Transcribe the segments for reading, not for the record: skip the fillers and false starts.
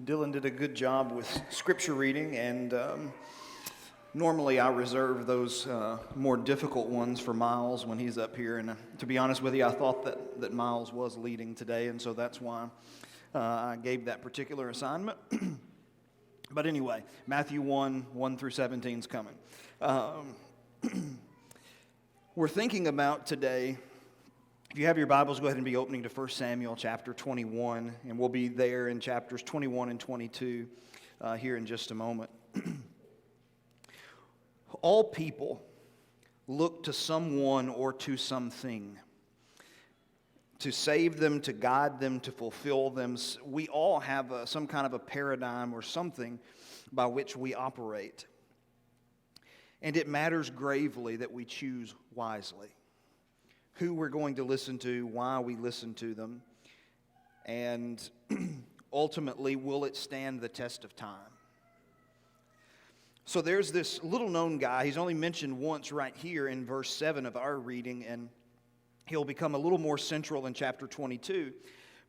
Dylan did a good job with scripture reading, and normally I reserve those more difficult ones for Miles when he's up here. And to be honest with you, I thought that Miles was leading today, and so that's why I gave that particular assignment. But anyway, Matthew 1 through 17 is coming. We're thinking about today, if you have your Bibles, go ahead and be opening to 1 Samuel chapter 21, and we'll be there in chapters 21 and 22 here in just a moment. All people look to someone or to something to save them, to guide them, to fulfill them. We all have some kind of a paradigm or something by which we operate. And it matters gravely that we choose wisely who we're going to listen to, why we listen to them, and ultimately, will it stand the test of time? So there's this little-known guy. He's only mentioned once right here in verse 7 of our reading, and he'll become a little more central in chapter 22.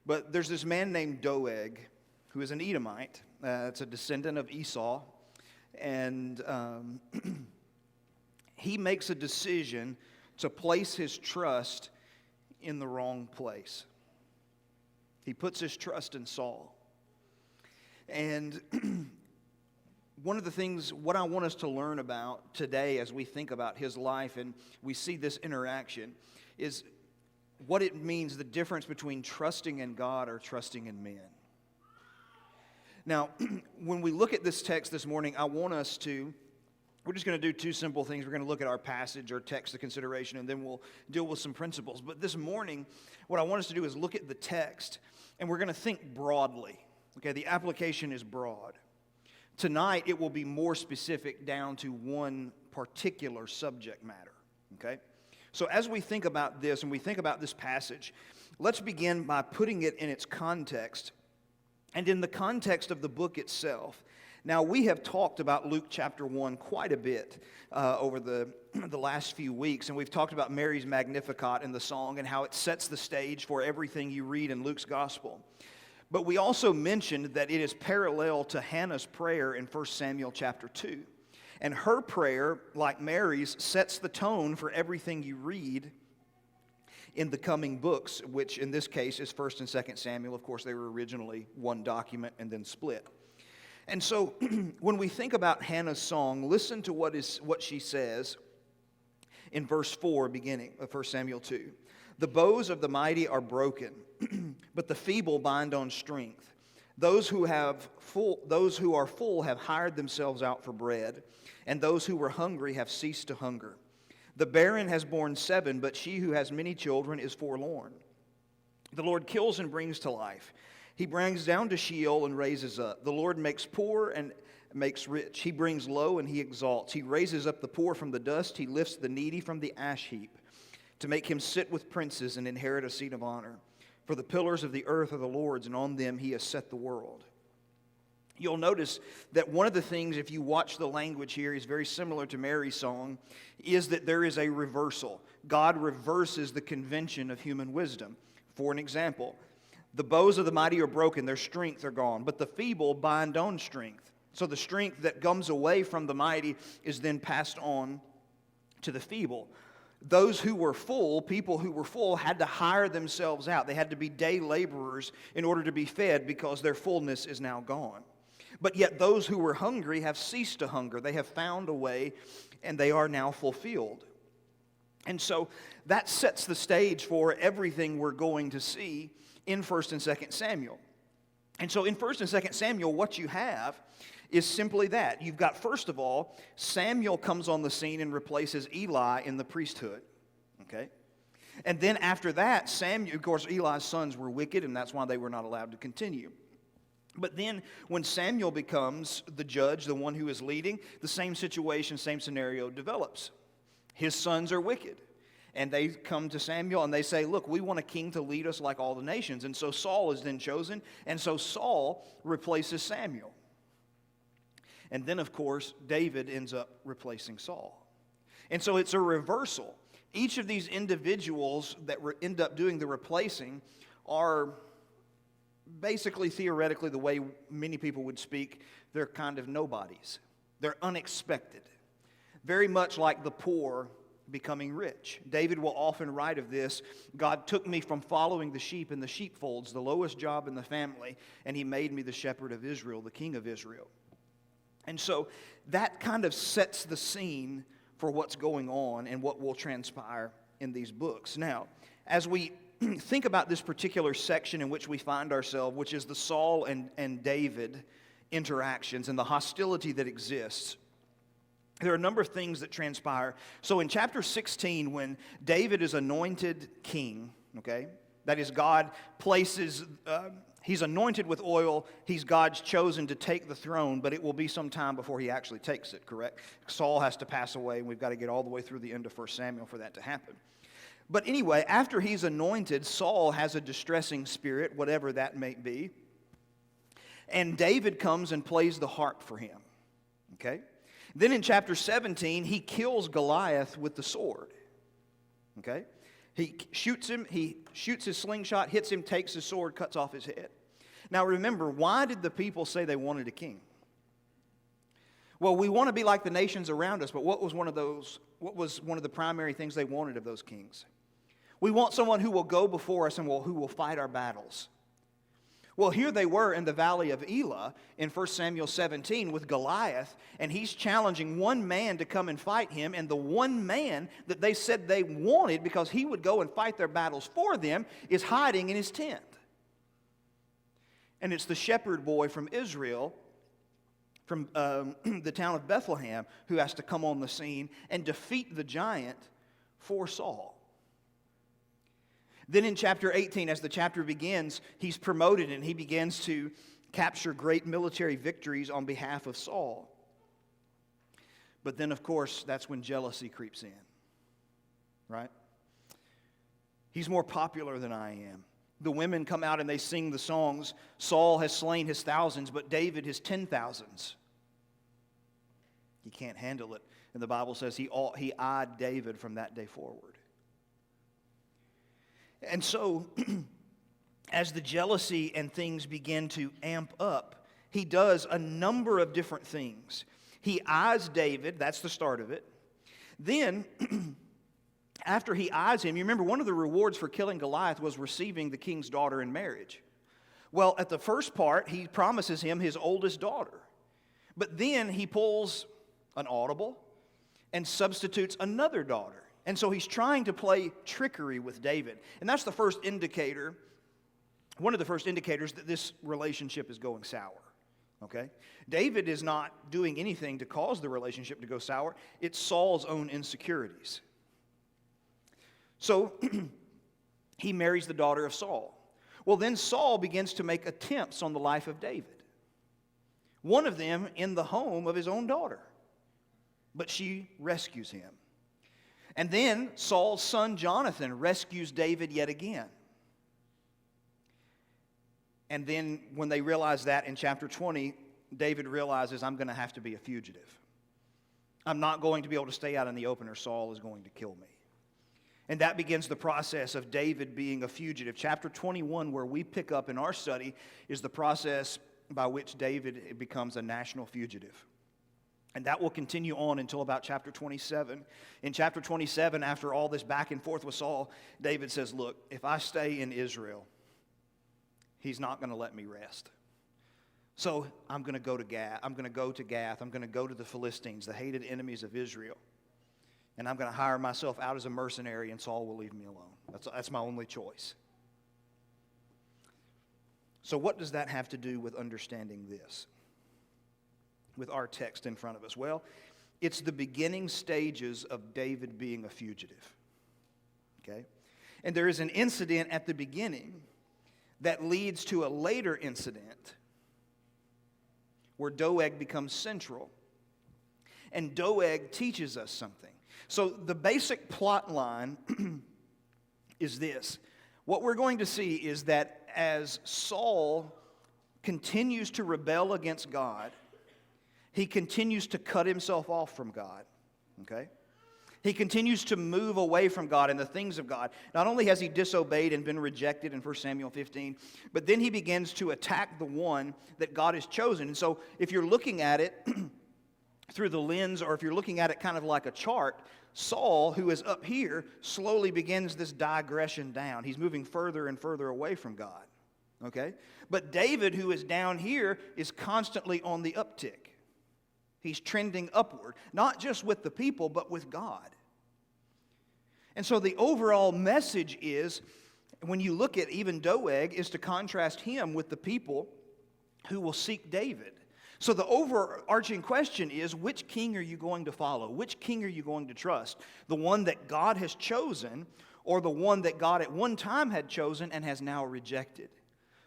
But there's this man named Doeg, who is an Edomite. It's a descendant of Esau, and he makes a decision to place his trust in the wrong place. He puts his trust in Saul. And one of the things, what I want us to learn about today as we think about his life and we see this interaction, is what it means, the difference between trusting in God or trusting in men. Now, when we look at this text this morning, we're just going to do two simple things. We're going to look at our passage or text of consideration, and then we'll deal with some principles. But this morning, what I want us to do is look at the text, and we're going to think broadly. Okay, the application is broad. Tonight, it will be more specific down to one particular subject matter. Okay? So as we think about this and we think about this passage, let's begin by putting it in its context and in the context of the book itself. Now, we have talked about Luke chapter 1 quite a bit over the last few weeks, and we've talked about Mary's Magnificat in the song and how it sets the stage for everything you read in Luke's gospel. But we also mentioned that it is parallel to Hannah's prayer in 1 Samuel chapter 2. And her prayer, like Mary's, sets the tone for everything you read in the coming books, which in this case is 1 and 2 Samuel. Of course, they were originally one document and then split. And so when we think about Hannah's song, listen to what she says in verse 4 beginning of 1 Samuel 2. The bows of the mighty are broken, but the feeble bind on strength. Those who are full have hired themselves out for bread, and those who were hungry have ceased to hunger. The barren has borne 7, but she who has many children is forlorn. The Lord kills and brings to life. He brings down to Sheol and raises up. The Lord makes poor and makes rich. He brings low and he exalts. He raises up the poor from the dust. He lifts the needy from the ash heap to make him sit with princes and inherit a seat of honor. For the pillars of the earth are the Lord's, and on them he has set the world. You'll notice that one of the things, if you watch the language here, is very similar to Mary's song, is that there is a reversal. God reverses the convention of human wisdom. For an example, the bows of the mighty are broken, their strength are gone, but the feeble bind on strength. So the strength that comes away from the mighty is then passed on to the feeble. Those who were full, people who were full, had to hire themselves out. They had to be day laborers in order to be fed because their fullness is now gone. But yet those who were hungry have ceased to hunger. They have found a way, and they are now fulfilled. And so that sets the stage for everything we're going to see in 1 and 2 Samuel. And so in 1 and 2 Samuel, what you have is simply that. You've got, first of all, Samuel comes on the scene and replaces Eli in the priesthood. Okay? And then after that, Samuel, of course, Eli's sons were wicked, and that's why they were not allowed to continue. But then when Samuel becomes the judge, the one who is leading, the same situation, same scenario develops. His sons are wicked. And they come to Samuel and they say, look, we want a king to lead us like all the nations. And so Saul is then chosen. And so Saul replaces Samuel. And then, of course, David ends up replacing Saul. And so it's a reversal. Each of these individuals that end up doing the replacing are basically, theoretically, the way many people would speak, they're kind of nobodies. They're unexpected. Very much like the poor becoming rich. David will often write of this: God took me from following the sheep in the sheepfolds, the lowest job in the family, and he made me the shepherd of Israel, the king of Israel. And so that kind of sets the scene for what's going on and what will transpire in these books. Now, as we think about this particular section in which we find ourselves, which is the Saul and David interactions and the hostility that exists, there are a number of things that transpire. So in chapter 16, when David is anointed king, okay, that is, God places, he's anointed with oil, he's God's chosen to take the throne, but it will be some time before he actually takes it, correct? Saul has to pass away, and we've got to get all the way through the end of 1 Samuel for that to happen. But anyway, after he's anointed, Saul has a distressing spirit, whatever that may be, and David comes and plays the harp for him, okay? Then in chapter 17, he kills Goliath with the sword. Okay? He shoots his slingshot, hits him, takes his sword, cuts off his head. Now remember, why did the people say they wanted a king? Well, we want to be like the nations around us, but what was one of the primary things they wanted of those kings? We want someone who will go before us and who will fight our battles. Well, here they were in the valley of Elah in 1 Samuel 17 with Goliath, and he's challenging one man to come and fight him, and the one man that they said they wanted because he would go and fight their battles for them is hiding in his tent. And it's the shepherd boy from Israel, from the town of Bethlehem, who has to come on the scene and defeat the giant for Saul. Then in chapter 18, as the chapter begins, he's promoted and he begins to capture great military victories on behalf of Saul. But then, of course, that's when jealousy creeps in, right? He's more popular than I am. The women come out and they sing the songs, Saul has slain his thousands, but David his 10,000s. He can't handle it. And the Bible says he eyed David from that day forward. And so, as the jealousy and things begin to amp up, he does a number of different things. He eyes David, that's the start of it. Then, after he eyes him, you remember one of the rewards for killing Goliath was receiving the king's daughter in marriage. Well, at the first part, he promises him his oldest daughter. But then he pulls an audible and substitutes another daughter. And so he's trying to play trickery with David. And that's the first indicator, one of the first indicators that this relationship is going sour. Okay? David is not doing anything to cause the relationship to go sour. It's Saul's own insecurities. So he marries the daughter of Saul. Well, then Saul begins to make attempts on the life of David. One of them in the home of his own daughter. But she rescues him. And then Saul's son Jonathan rescues David yet again. And then when they realize that in chapter 20, David realizes, I'm going to have to be a fugitive. I'm not going to be able to stay out in the open or Saul is going to kill me. And that begins the process of David being a fugitive. Chapter 21, where we pick up in our study, is the process by which David becomes a national fugitive. And that will continue on until about chapter 27. In chapter 27, after all this back and forth with Saul, David says, look, if I stay in Israel, he's not going to let me rest. So I'm going to go to Gath. I'm going to go to the Philistines, the hated enemies of Israel. And I'm going to hire myself out as a mercenary, and Saul will leave me alone. That's my only choice. So what does that have to do with understanding this? With our text in front of us? Well, it's the beginning stages of David being a fugitive. Okay? And there is an incident at the beginning that leads to a later incident where Doeg becomes central. And Doeg teaches us something. So the basic plot line is this. What we're going to see is that as Saul continues to rebel against God, he continues to cut himself off from God. Okay? He continues to move away from God and the things of God. Not only has he disobeyed and been rejected in 1 Samuel 15, but then he begins to attack the one that God has chosen. And so if you're looking at it through the lens, or if you're looking at it kind of like a chart, Saul, who is up here, slowly begins this digression down. He's moving further and further away from God. Okay? But David, who is down here, is constantly on the uptick. He's trending upward, not just with the people, but with God. And so the overall message is, when you look at even Doeg, is to contrast him with the people who will seek David. So the overarching question is, which king are you going to follow? Which king are you going to trust? The one that God has chosen, or the one that God at one time had chosen and has now rejected?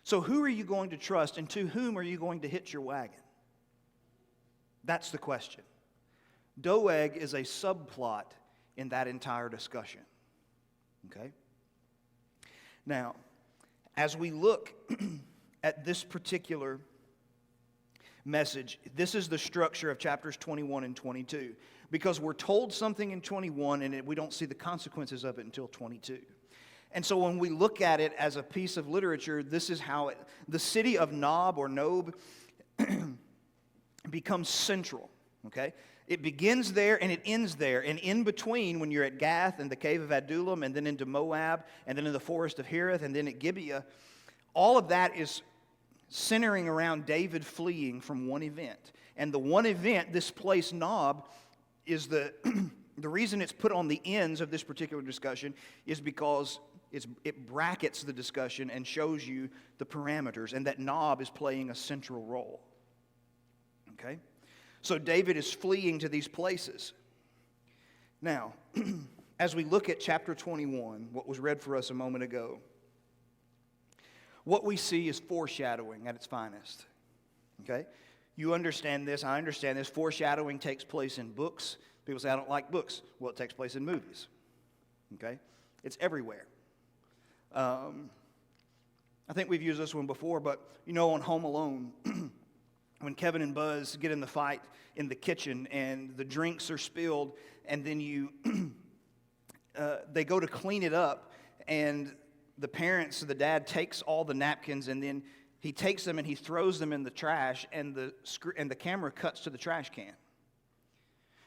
So who are you going to trust, and to whom are you going to hitch your wagon? That's the question. Doeg is a subplot in that entire discussion. Okay? Now, as we look at this particular message, this is the structure of chapters 21 and 22. Because we're told something in 21 and we don't see the consequences of it until 22. And so when we look at it as a piece of literature, this is how the city of Nob or Nob becomes central, okay? It begins there and it ends there. And in between, when you're at Gath and the cave of Adullam, and then into Moab, and then in the forest of Hereth, and then at Gibeah, all of that is centering around David fleeing from one event. And the one event, this place Nob, is the reason it's put on the ends of this particular discussion is because it brackets the discussion and shows you the parameters, and that Nob is playing a central role. Okay? So David is fleeing to these places. Now, as we look at chapter 21, what was read for us a moment ago, what we see is foreshadowing at its finest. Okay? You understand this, I understand this. Foreshadowing takes place in books. People say, I don't like books. Well, it takes place in movies. Okay? It's everywhere. I think we've used this one before, but you know, on Home Alone, when Kevin and Buzz get in the fight in the kitchen and the drinks are spilled, and then they go to clean it up, and the dad takes all the napkins, and then he takes them and he throws them in the trash, and the camera cuts to the trash can.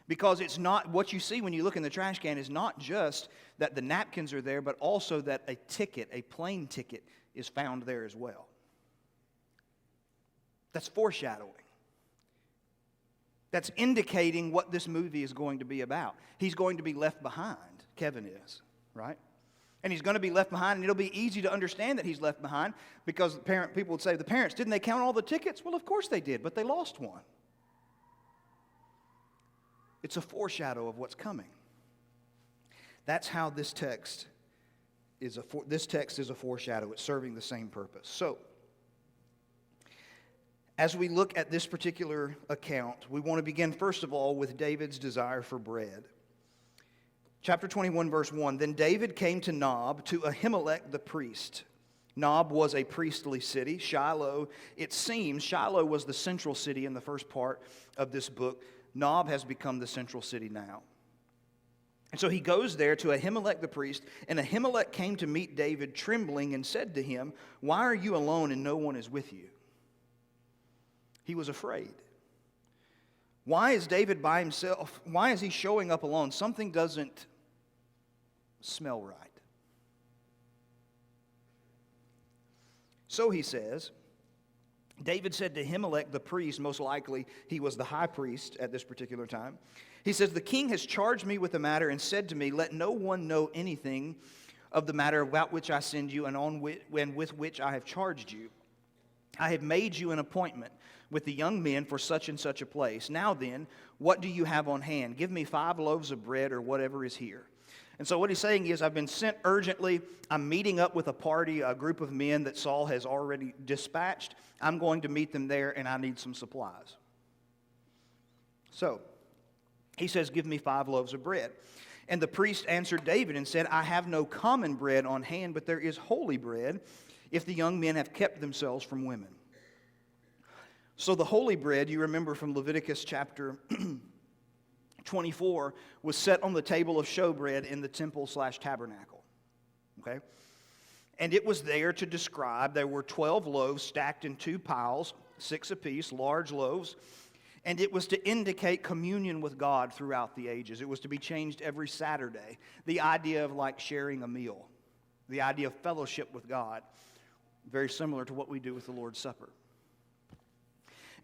Because it's not, what you see when you look in the trash can is not just that the napkins are there, but also that a plane ticket, is found there as well. That's foreshadowing. That's indicating what this movie is going to be about. He's going to be left behind. Kevin is, right? And he's going to be left behind, and it'll be easy to understand that he's left behind because people would say, the parents, didn't they count all the tickets? Well, of course they did, but they lost one. It's a foreshadow of what's coming. That's how this text is a foreshadow. It's serving the same purpose. So, as we look at this particular account, we want to begin first of all with David's desire for bread. Chapter 21, verse 1, Then David came to Nob, to Ahimelech the priest. Nob was a priestly city. Shiloh, it seems, Shiloh was the central city in the first part of this book. Nob has become the central city now. And so he goes there to Ahimelech the priest, and Ahimelech came to meet David trembling and said to him, Why are you alone and no one is with you? He was afraid. Why is David by himself? Why is he showing up alone? Something doesn't smell right. So he says, David said to Ahimelech the priest, most likely he was the high priest at this particular time. He says, The king has charged me with the matter and said to me, Let no one know anything of the matter about which I send you and with which I have charged you. I have made you an appointment with the young men for such and such a place. Now then, what do you have on hand? Give me 5 loaves of bread or whatever is here. And so what he's saying is, I've been sent urgently. I'm meeting up with a group of men that Saul has already dispatched. I'm going to meet them there, and I need some supplies. So he says, Give me 5 loaves of bread. And the priest answered David and said, I have no common bread on hand, but there is holy bread, if the young men have kept themselves from women. So the holy bread, you remember from Leviticus chapter 24 was set on the table of showbread in the temple/tabernacle. Okay? And it was there to describe, there were 12 loaves stacked in 2 piles, 6 apiece, large loaves. And it was to indicate communion with God throughout the ages. It was to be changed every Saturday. The idea of like sharing a meal. The idea of fellowship with God. Very similar to what we do with the Lord's Supper.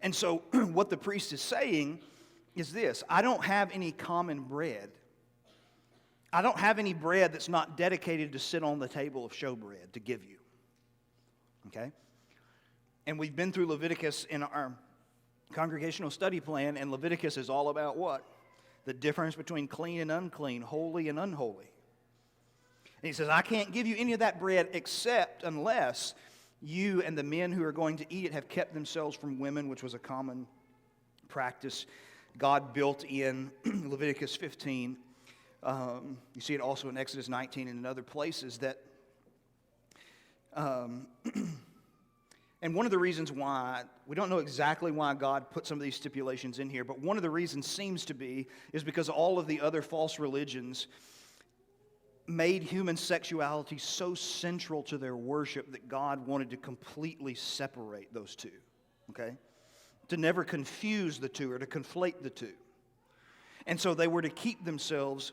And so what the priest is saying is this: I don't have any common bread. I don't have any bread that's not dedicated to sit on the table of showbread to give you. Okay? And we've been through Leviticus in our congregational study plan, and Leviticus is all about what? The difference between clean and unclean, holy and unholy. And he says, I can't give you any of that bread except unless you and the men who are going to eat it have kept themselves from women, which was a common practice God built in Leviticus 15. You see it also in Exodus 19 and in other places that and one of the reasons why, we don't know exactly why God put some of these stipulations in here, but one of the reasons seems to be is because all of the other false religions made human sexuality so central to their worship that God wanted to completely separate those two, okay? To never confuse the two or to conflate the two. And so they were to keep themselves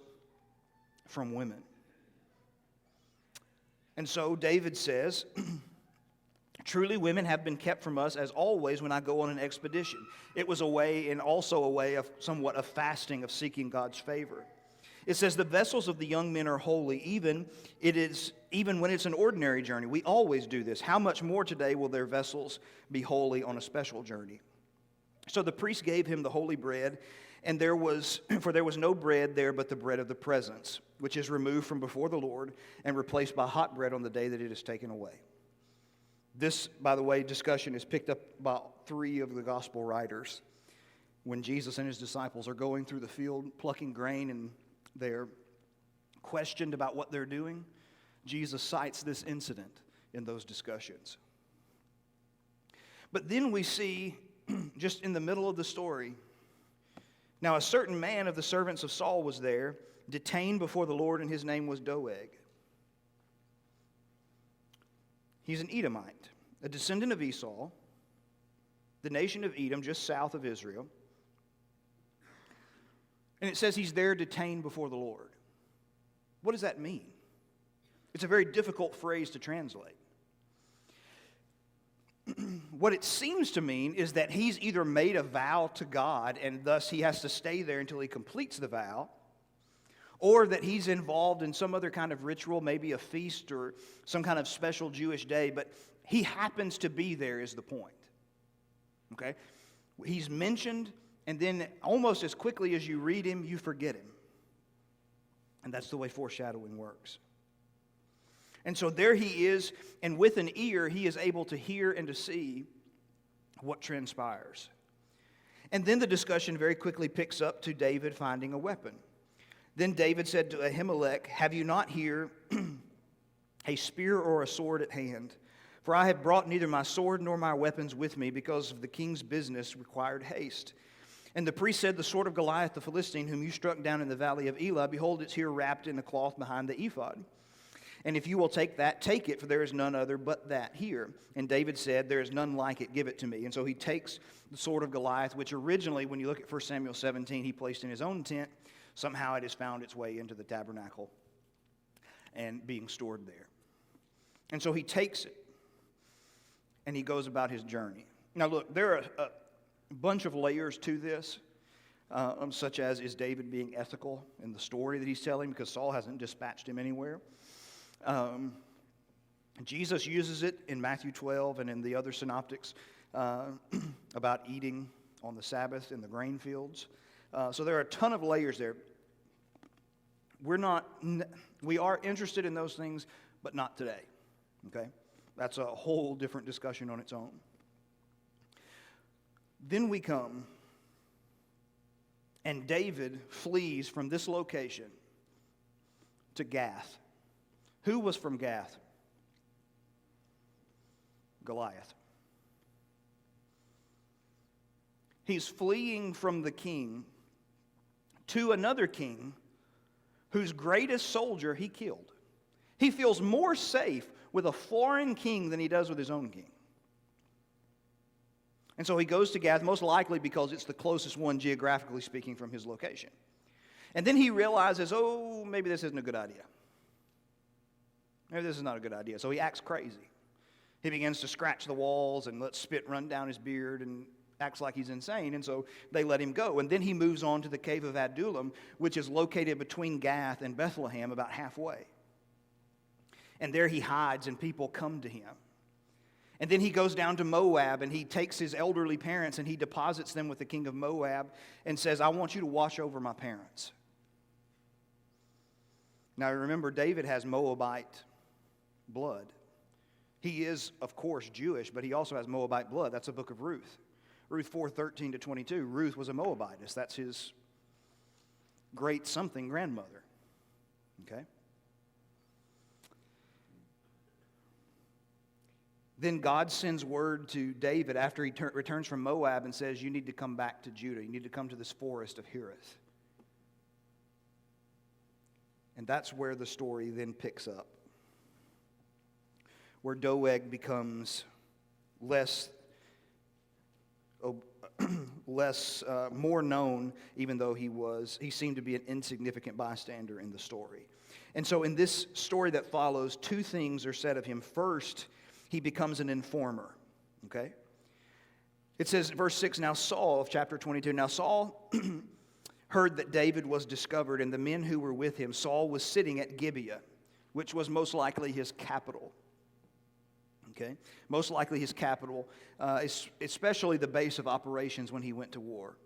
from women. And so David says, truly women have been kept from us as always when I go on an expedition. It was a way, and also a way of somewhat of fasting, of seeking God's favor. It says the vessels of the young men are holy, even when it's an ordinary journey. We always do this. How much more today will their vessels be holy on a special journey? So the priest gave him the holy bread, and there was no bread there but the bread of the presence, which is removed from before the Lord and replaced by hot bread on the day that it is taken away. This, by the way, discussion is picked up by 3 of the gospel writers. When Jesus and his disciples are going through the field plucking grain and they're questioned about what they're doing, Jesus cites this incident in those discussions. But then we see, just in the middle of the story, now a certain man of the servants of Saul was there, detained before the Lord, and his name was Doeg. He's an Edomite, a descendant of Esau, the nation of Edom, just south of Israel. And it says he's there detained before the Lord. What does that mean? It's a very difficult phrase to translate. What it seems to mean is that he's either made a vow to God and thus he has to stay there until he completes the vow, or that he's involved in some other kind of ritual, maybe a feast or some kind of special Jewish day, but he happens to be there is the point. Okay? He's mentioned, and then almost as quickly as you read him, you forget him. And that's the way foreshadowing works. And so there he is, and with an ear, he is able to hear and to see what transpires. And then the discussion very quickly picks up to David finding a weapon. Then David said to Ahimelech, have you not here a spear or a sword at hand? For I have brought neither my sword nor my weapons with me, because of the king's business required haste. And the priest said, the sword of Goliath the Philistine, whom you struck down in the valley of Elah, behold, it's here wrapped in a cloth behind the ephod. And if you will take that, take it, for there is none other but that here. And David said, there is none like it, give it to me. And so he takes the sword of Goliath, which originally, when you look at 1 Samuel 17, he placed in his own tent. Somehow it has found its way into the tabernacle and being stored there. And so he takes it, and he goes about his journey. Now look, there are a bunch of layers to this, such as is David being ethical in the story that he's telling, because Saul hasn't dispatched him anywhere. Jesus uses it in Matthew 12 and in the other synoptics about eating on the Sabbath in the grain fields. So there are a ton of layers there. We are interested in those things, but not today. Okay? That's a whole different discussion on its own. Then we come, and David flees from this location to Gath. Who was from Gath? Goliath. He's fleeing from the king to another king whose greatest soldier he killed. He feels more safe with a foreign king than he does with his own king. And so he goes to Gath, most likely because it's the closest one geographically speaking from his location. And then he realizes, oh, maybe this isn't a good idea. Maybe this is not a good idea. So he acts crazy. He begins to scratch the walls and let spit run down his beard and acts like he's insane. And so they let him go. And then he moves on to the cave of Adullam, which is located between Gath and Bethlehem, about halfway. And there he hides and people come to him. And then he goes down to Moab and he takes his elderly parents and he deposits them with the king of Moab and says, I want you to watch over my parents. Now remember, David has Moabite blood. He is, of course, Jewish, but he also has Moabite blood. That's the book of Ruth. Ruth 4:13-22. Ruth was a Moabitess. That's his great something grandmother. Okay? Then God sends word to David after he returns from Moab and says, you need to come back to Judah. You need to come to this forest of Hereth. And that's where the story then picks up, where Doeg becomes more known, even though he seemed to be an insignificant bystander in the story. And so in this story that follows, two things are said of him. First, he becomes an informer, okay? It says, verse 6, now Saul, of chapter 22, now Saul heard that David was discovered, and the men who were with him. Saul was sitting at Gibeah, which was most likely his capital. Okay? Most likely his capital, especially the base of operations when he went to war.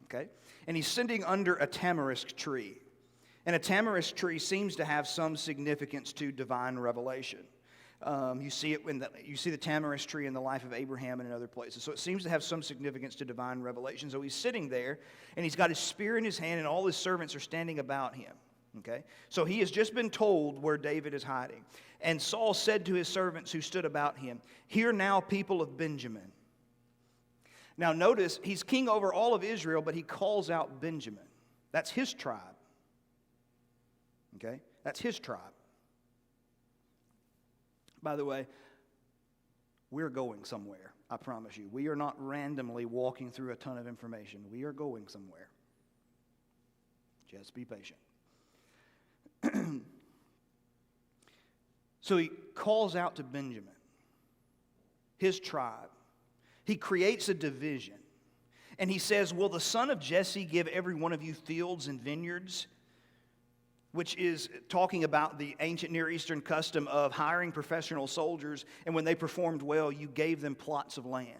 Okay? And he's sitting under a tamarisk tree. And a tamarisk tree seems to have some significance to divine revelation. You see it when you see the tamarisk tree in the life of Abraham and in other places. So it seems to have some significance to divine revelation. So he's sitting there, and he's got his spear in his hand, and all his servants are standing about him. Okay? So he has just been told where David is hiding. And Saul said to his servants who stood about him, hear now, people of Benjamin. Now notice, he's king over all of Israel, but he calls out Benjamin. That's his tribe. Okay? That's his tribe. By the way, we're going somewhere, I promise you. We are not randomly walking through a ton of information. We are going somewhere. Just be patient. So he calls out to Benjamin, his tribe. He creates a division. And he says, will the son of Jesse give every one of you fields and vineyards? Which is talking about the ancient Near Eastern custom of hiring professional soldiers, and when they performed well, you gave them plots of land.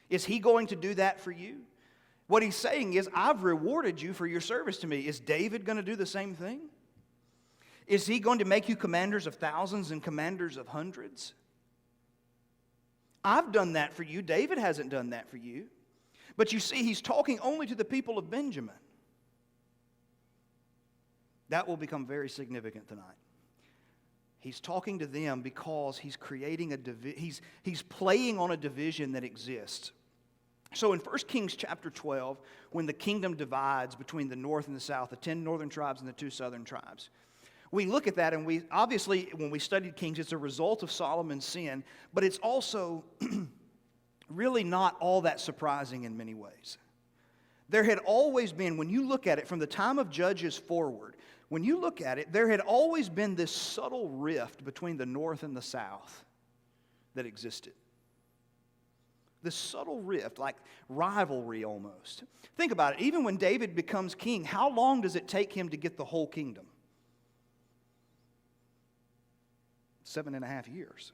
Is he going to do that for you? What he's saying is, I've rewarded you for your service to me. Is David going to do the same thing? Is he going to make you commanders of thousands and commanders of hundreds? I've done that for you. David hasn't done that for you. But you see, he's talking only to the people of Benjamin. That will become very significant tonight. He's talking to them because he's creating he's playing on a division that exists. So in 1 Kings chapter 12, when the kingdom divides between the north and the south, the 10 northern tribes and the 2 southern tribes, we look at that, and we obviously, when we studied Kings, it's a result of Solomon's sin, but it's also really not all that surprising in many ways. There had always been, when you look at it from the time of Judges forward, when you look at it, there had always been this subtle rift between the north and the south that existed. This subtle rift, like rivalry almost. Think about it. Even when David becomes king, how long does it take him to get the whole kingdom? 7.5 years.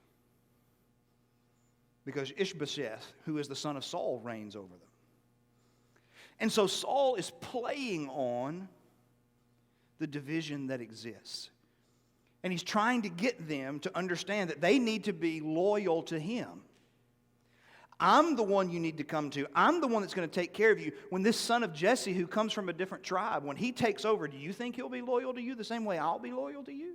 Because Ishbosheth, who is the son of Saul, reigns over them. And so Saul is playing on the division that exists. And he's trying to get them to understand that they need to be loyal to him. I'm the one you need to come to. I'm the one that's going to take care of you. When this son of Jesse, who comes from a different tribe, when he takes over, do you think he'll be loyal to you the same way I'll be loyal to you?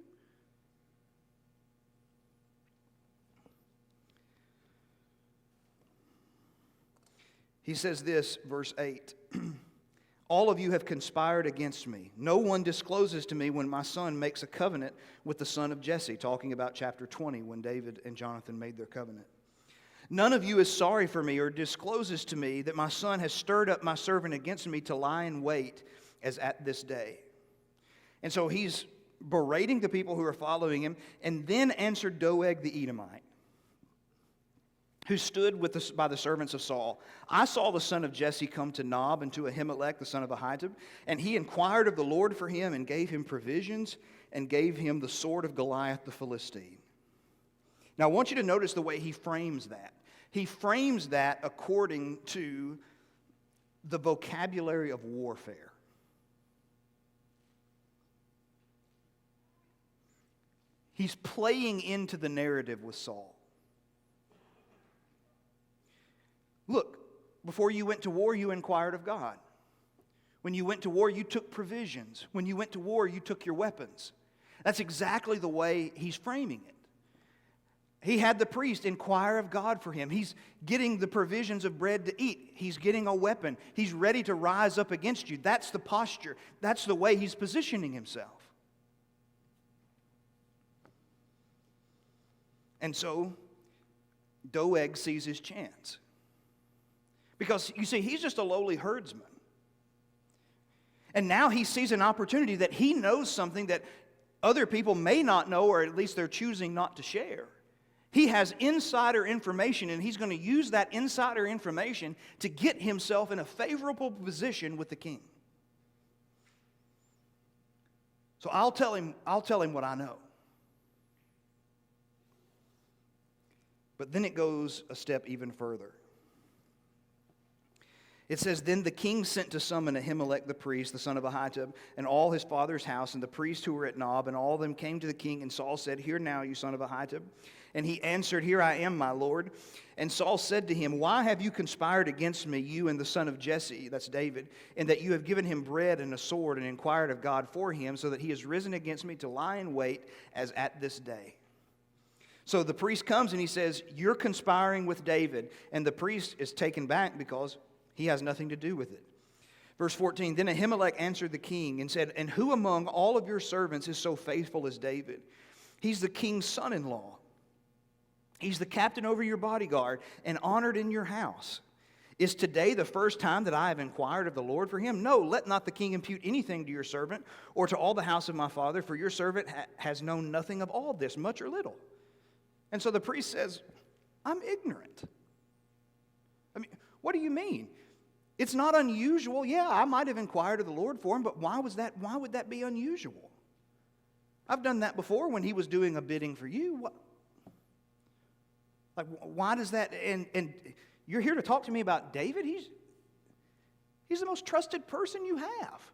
He says this, verse 8, All of you have conspired against me. No one discloses to me when my son makes a covenant with the son of Jesse," talking about chapter 20 when David and Jonathan made their covenant. "None of you is sorry for me or discloses to me that my son has stirred up my servant against me to lie in wait as at this day." And so he's berating the people who are following him, and then answered Doeg the Edomite, who stood by the servants of Saul. "I saw the son of Jesse come to Nob and to Ahimelech the son of Ahitub, and he inquired of the Lord for him and gave him provisions and gave him the sword of Goliath the Philistine." Now I want you to notice the way he frames that. He frames that according to the vocabulary of warfare. He's playing into the narrative with Saul. Look, before you went to war, you inquired of God. When you went to war, you took provisions. When you went to war, you took your weapons. That's exactly the way he's framing it. He had the priest inquire of God for him. He's getting the provisions of bread to eat. He's getting a weapon. He's ready to rise up against you. That's the posture. That's the way he's positioning himself. And so, Doeg sees his chance. Because, you see, he's just a lowly herdsman. And now he sees an opportunity that he knows something that other people may not know, or at least they're choosing not to share. He has insider information, and he's going to use that insider information to get himself in a favorable position with the king. So I'll tell him what I know. But then it goes a step even further. It says, "Then the king sent to summon Ahimelech the priest, the son of Ahitub, and all his father's house, and the priests who were at Nob, and all of them came to the king. And Saul said, 'Hear now, you son of Ahitub.' And he answered, 'Here I am, my lord.' And Saul said to him, 'Why have you conspired against me, you and the son of Jesse,'" that's David, "'in that you have given him bread and a sword, and inquired of God for him, so that he has risen against me to lie in wait as at this day?'" So the priest comes and he says, "You're conspiring with David." And the priest is taken back because he has nothing to do with it. Verse 14, "Then Ahimelech answered the king and said, 'And who among all of your servants is so faithful as David? He's the king's son-in-law. He's the captain over your bodyguard and honored in your house. Is today the first time that I have inquired of the Lord for him? No, let not the king impute anything to your servant or to all the house of my father, for your servant has known nothing of all this, much or little.'" And so the priest says, "I'm ignorant." I mean, what do you mean? It's not unusual. Yeah, I might have inquired of the Lord for him, but why would that be unusual? I've done that before when he was doing a bidding for you. Why does that? And you're here to talk to me about David? He's the most trusted person you have.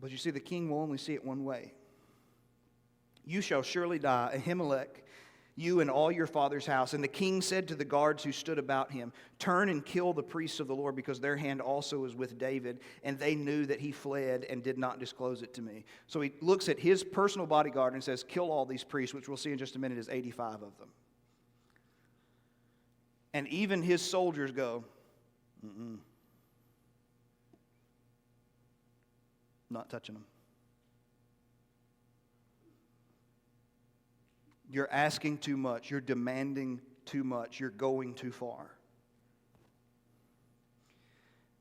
But you see, the king will only see it one way. "You shall surely die, Ahimelech, you and all your father's house." And the king said to the guards who stood about him, "Turn and kill the priests of the Lord, because their hand also is with David, and they knew that he fled and did not disclose it to me." So he looks at his personal bodyguard and says, "Kill all these priests," which we'll see in just a minute is 85 of them. And even his soldiers go, "Not touching them. You're asking too much. You're demanding too much. You're going too far."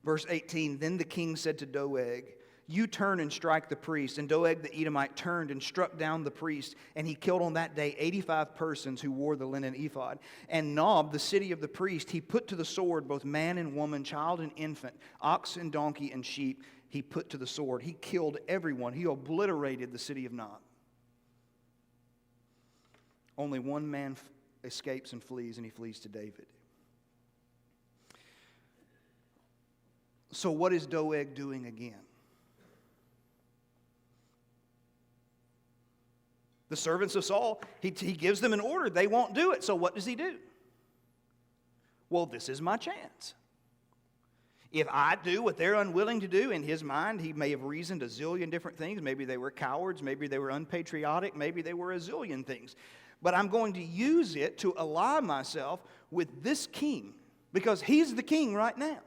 Verse 18, "Then the king said to Doeg, 'You turn and strike the priest.' And Doeg the Edomite turned and struck down the priest, and he killed on that day 85 persons who wore the linen ephod. And Nob, the city of the priest, he put to the sword both man and woman, child and infant, ox and donkey and sheep. He put to the sword." He killed everyone. He obliterated the city of Nob. Only one man escapes and flees, and he flees to David. So what is Doeg doing again? The servants of Saul, he gives them an order. They won't do it. So what does he do? Well, this is my chance. If I do what they're unwilling to do, in his mind, he may have reasoned a zillion different things. Maybe they were cowards. Maybe they were unpatriotic. Maybe they were a zillion things. but I'm going to use it to ally myself with this king, because he's the king right now,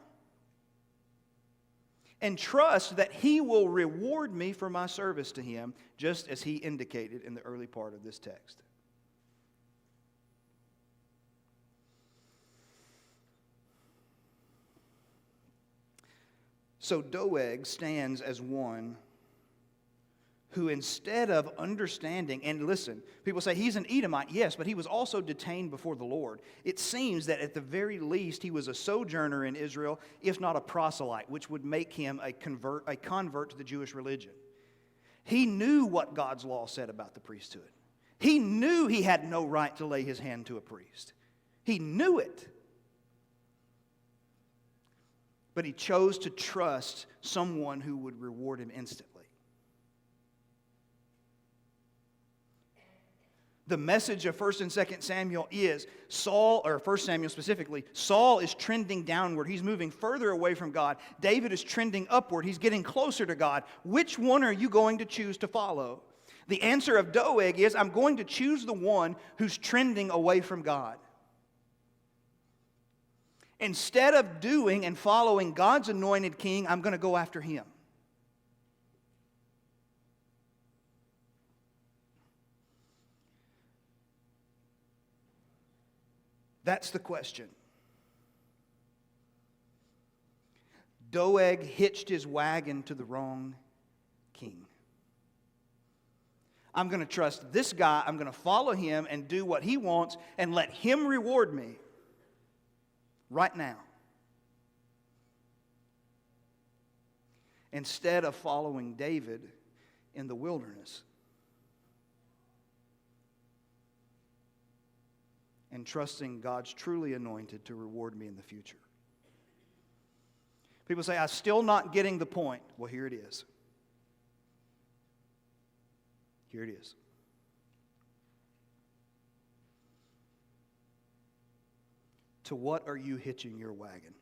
and trust that he will reward me for my service to him, just as he indicated in the early part of this text. So Doeg stands as one who, instead of understanding, and listen, people say he's an Edomite, yes, but he was also detained before the Lord. It seems that at the very least he was a sojourner in Israel, if not a proselyte, which would make him a convert to the Jewish religion. He knew what God's law said about the priesthood. He knew he had no right to lay his hand to a priest. He knew it. But he chose to trust someone who would reward him instantly. The message of 1 and 2 Samuel is Saul, or 1 Samuel specifically, Saul is trending downward. He's moving further away from God. David is trending upward. He's getting closer to God. Which one are you going to choose to follow? The answer of Doeg is, I'm going to choose the one who's trending away from God. Instead of doing and following God's anointed king, I'm going to go after him. That's the question. Doeg hitched his wagon to the wrong king. I'm going to trust this guy. I'm going to follow him and do what he wants and let him reward me right now, instead of following David in the wilderness and trusting God's truly anointed to reward me in the future. People say, I'm still not getting the point. Well, here it is. Here it is. To what are you hitching your wagon?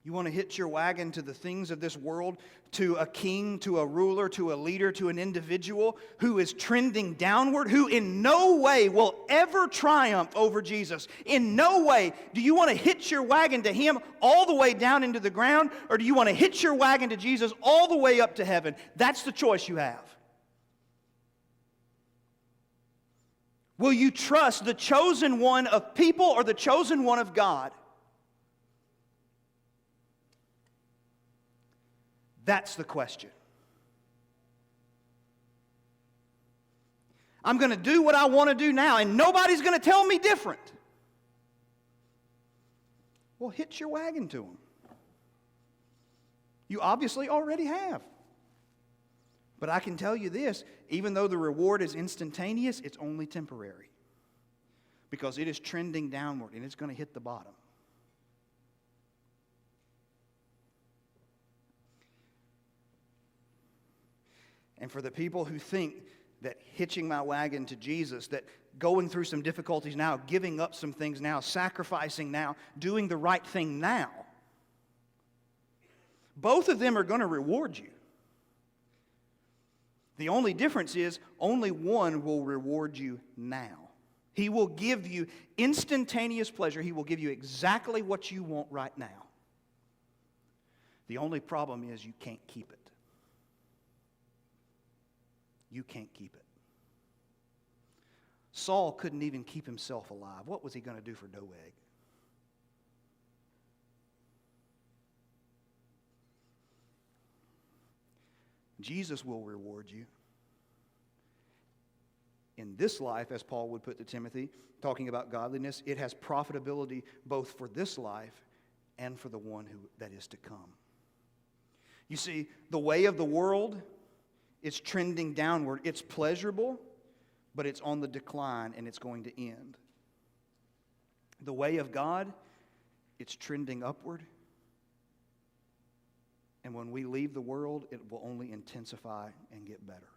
You want to hitch your wagon to the things of this world, to a king, to a ruler, to a leader, to an individual who is trending downward, who in no way will ever triumph over Jesus. In no way. Do you want to hitch your wagon to him all the way down into the ground, or do you want to hitch your wagon to Jesus all the way up to heaven? That's the choice you have. Will you trust the chosen one of people or the chosen one of God? That's the question. I'm going to do what I want to do now, and nobody's going to tell me different. Well, hitch your wagon to him. You obviously already have. But I can tell you this, even though the reward is instantaneous, it's only temporary. Because it is trending downward, and it's going to hit the bottom. And for the people who think that hitching my wagon to Jesus, that going through some difficulties now, giving up some things now, sacrificing now, doing the right thing now, both of them are going to reward you. The only difference is only one will reward you now. He will give you instantaneous pleasure. He will give you exactly what you want right now. The only problem is you can't keep it. You can't keep it. Saul couldn't even keep himself alive. What was he going to do for Doeg? Jesus will reward you. In this life, as Paul would put to Timothy, talking about godliness, it has profitability both for this life and for the one that is to come. You see, the way of the world, it's trending downward. It's pleasurable, but it's on the decline and it's going to end. The way of God, it's trending upward. And when we leave the world, it will only intensify and get better.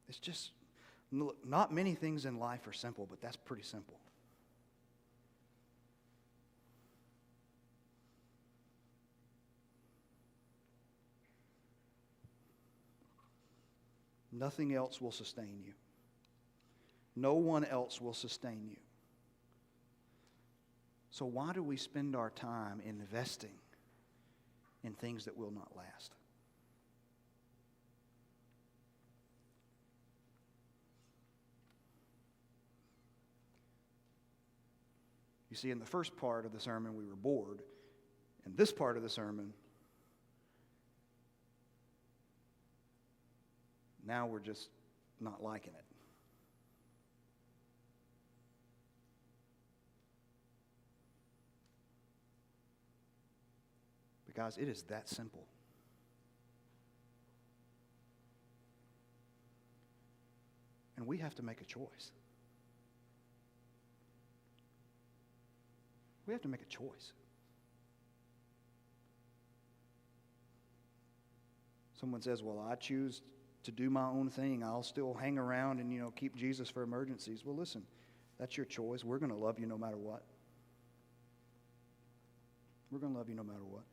It's just, look, not many things in life are simple, but that's pretty simple. Nothing else will sustain you. No one else will sustain you. So why do we spend our time investing in things that will not last? You see, in the first part of the sermon, we were bored. In this part of the sermon, now we're just not liking it. But guys, it is that simple. And we have to make a choice. We have to make a choice. Someone says, well, I choose to do my own thing. I'll still hang around and, keep Jesus for emergencies. Well, listen, that's your choice. We're going to love you no matter what. We're going to love you no matter what.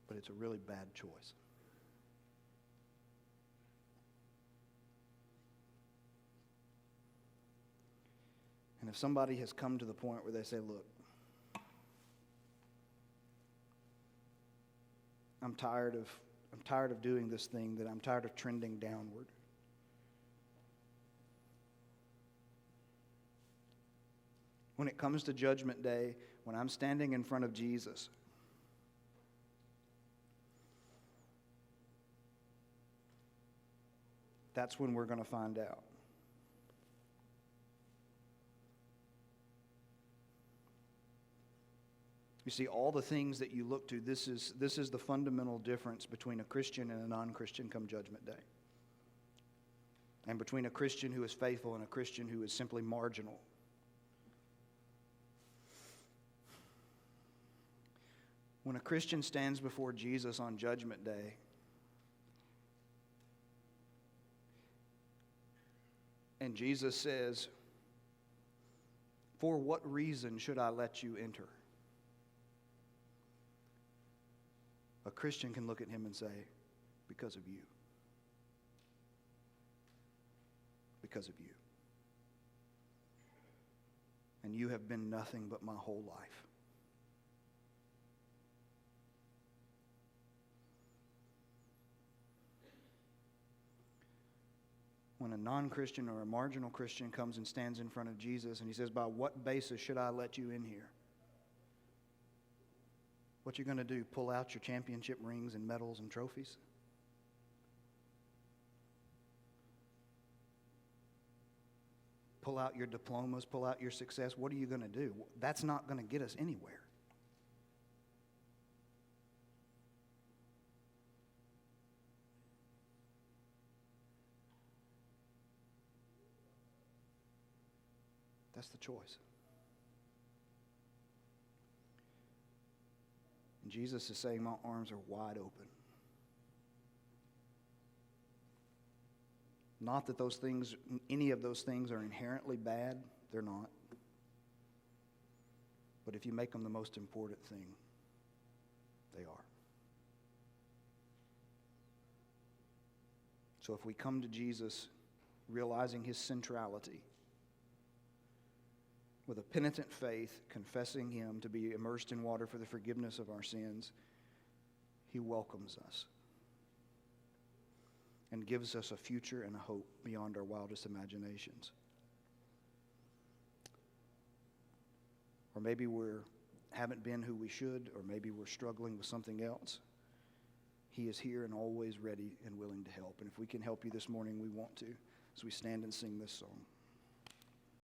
But it's a really bad choice. And if somebody has come to the point where they say, look, I'm tired of doing this thing, that I'm tired of trending downward. When it comes to Judgment Day, when I'm standing in front of Jesus, that's when we're going to find out. You see, all the things that you look to, this is the fundamental difference between a Christian and a non-Christian come Judgment Day. And between a Christian who is faithful and a Christian who is simply marginal. When a Christian stands before Jesus on Judgment Day, and Jesus says, "For what reason should I let you enter?" A Christian can look at him and say, because of you. Because of you. And you have been nothing but my whole life. When a non-Christian or a marginal Christian comes and stands in front of Jesus and he says, by what basis should I let you in here? What you're going to do, pull out your championship rings and medals and trophies? Pull out your diplomas, pull out your success. What are you going to do? That's not going to get us anywhere. That's the choice. And Jesus is saying, my arms are wide open. Not that those things, any of those things are inherently bad. They're not. But if you make them the most important thing, they are. So if we come to Jesus realizing his centrality, with a penitent faith, confessing him to be immersed in water for the forgiveness of our sins, he welcomes us and gives us a future and a hope beyond our wildest imaginations. Or maybe we haven't been who we should, or maybe we're struggling with something else. He is here and always ready and willing to help. And if we can help you this morning, we want to, as we stand and sing this song.